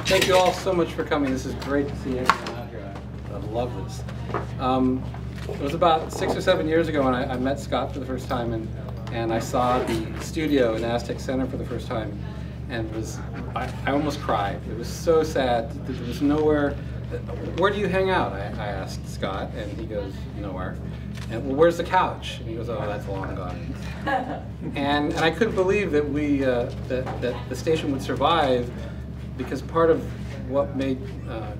Thank you all so much for coming. This is great to see everyone out here. I love this. It was about 6 or 7 years ago when I met Skot for the first time, and I saw the studio in Aztec Center for the first time, and I almost cried. It was so sad. There was nowhere. Where do you hang out? I asked Skot, and he goes, nowhere. And well, where's the couch? And he goes, oh, that's long gone. And I couldn't believe that that the station would survive, because part of what made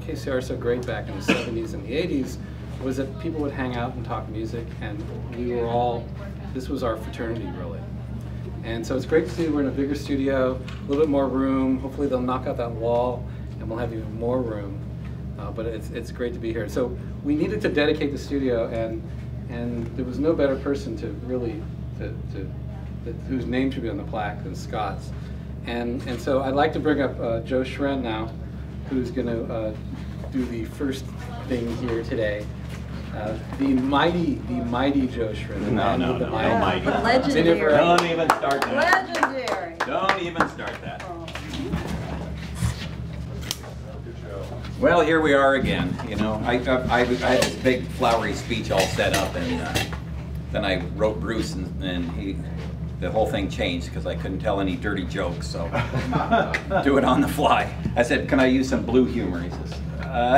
KCR so great back in the 70s and the 80s was that people would hang out and talk music, and we were all, this was our fraternity, really. And so it's great to see we're in a bigger studio, a little bit more room. Hopefully they'll knock out that wall and we'll have even more room. But it's great to be here. So we needed to dedicate the studio, and there was no better person to really, whose name should be on the plaque than Skot's. And so I'd like to bring up Joe Shrin now, who's going to do the first thing here today. The mighty Joe Shrin. No, mighty. Legendary. Don't even start that. Legendary. Don't even start that. Well, here we are again. You know, I had this big flowery speech all set up, and then I wrote Bruce, and the whole thing changed because I couldn't tell any dirty jokes, so do it on the fly. I said, can I use some blue humor? He says,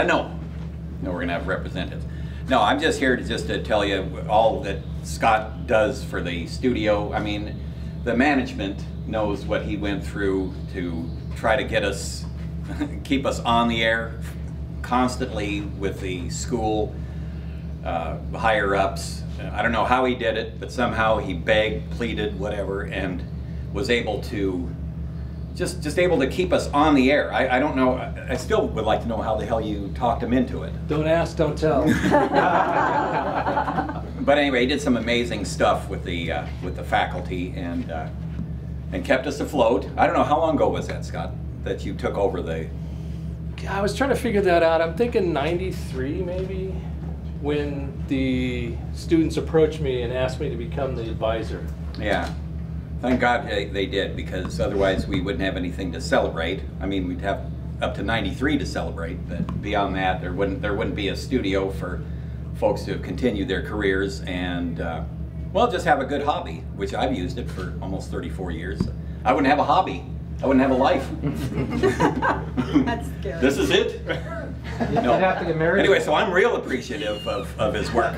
no, we're going to have representatives. No, I'm just here to tell you all that Skot does for the studio. I mean, the management knows what he went through to try to get us, keep us on the air constantly with the school higher ups. I don't know how he did it, but somehow he begged, pleaded, whatever, and was able to just able to keep us on the air. I don't know. I still would like to know how the hell you talked him into it. Don't ask, don't tell. But anyway, he did some amazing stuff with the faculty and kept us afloat. I don't know, how long ago was that, Skot, that you took over the? I was trying to figure that out. I'm thinking 93 maybe, when the students approached me and asked me to become the advisor. Yeah. Thank God they did, because otherwise we wouldn't have anything to celebrate. I mean, we'd have up to 93 to celebrate, but beyond that, there wouldn't be a studio for folks to continue their careers and, well, just have a good hobby, which I've used it for almost 34 years. I wouldn't have a hobby. I wouldn't have a life. That's scary. This is it. You'd have to get married. Anyway, so I'm real appreciative of his work.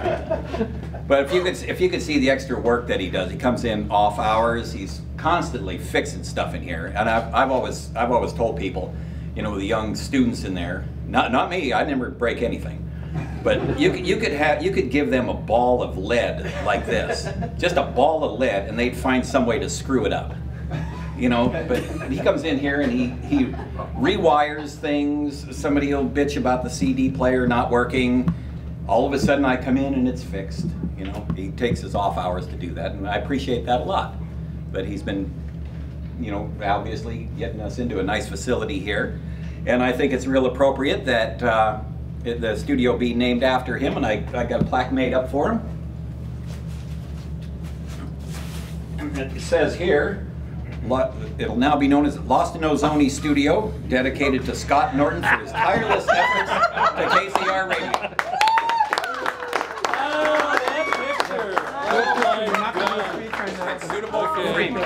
But if you could see the extra work that he does, he comes in off hours. He's constantly fixing stuff in here, and I've always told people, you know, the young students in there, not me. I never break anything, but you could give them a ball of lead like this, just a ball of lead, and they'd find some way to screw it up. You know, but he comes in here and he rewires things. Somebody will bitch about the CD player not working. All of a sudden I come in and it's fixed. You know, he takes his off hours to do that, and I appreciate that a lot. But he's been, you know, obviously getting us into a nice facility here. And I think it's real appropriate that the studio be named after him, and I got a plaque made up for him. And it says here, it'll now be known as Lost in Ozone Studio, dedicated to Skot Norton for his tireless efforts to KCR Radio. Oh, that picture! Oh my God! It's suitable for streaming.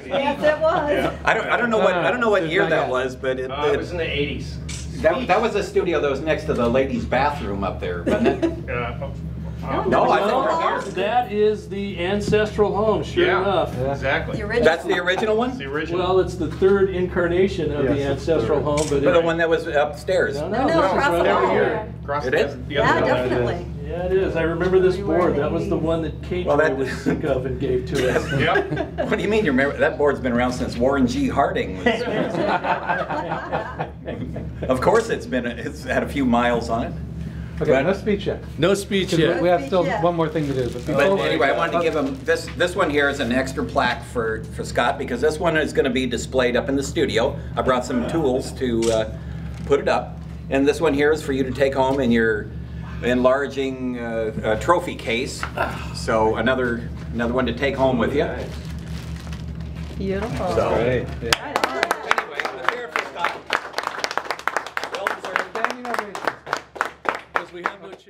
Yes, it was. I don't know what year that was, but it was in the 80s. That was a studio that was next to the ladies' bathroom up there, wasn't it? No, I think right here. That is the ancestral home, sure enough. Yeah, exactly. The original. That's the original one? The original. Well, it's the third incarnation of the ancestral home, but the one that was upstairs. No, No, this is across right the over hall. here. It is? Yeah, definitely. Yeah, it is. I remember this board. That was the one that Kate was sick of and gave to us. Yep. What do you mean you remember? That board's been around since Warren G. Harding was. Of course it's had a few miles on it. Okay, no speech yet. No speech yet. We have still one more thing to do. But anyway, I wanted to give him this one here is an extra plaque for Skot, because this one is going to be displayed up in the studio. I brought some tools to put it up, and this one here is for you to take home in your enlarging trophy case. So another one to take home with you. Beautiful. So, Great. Yeah. Right on. Anyway, let's hear it for Scott. Well deserved. Standing ovation. Because we have no chair.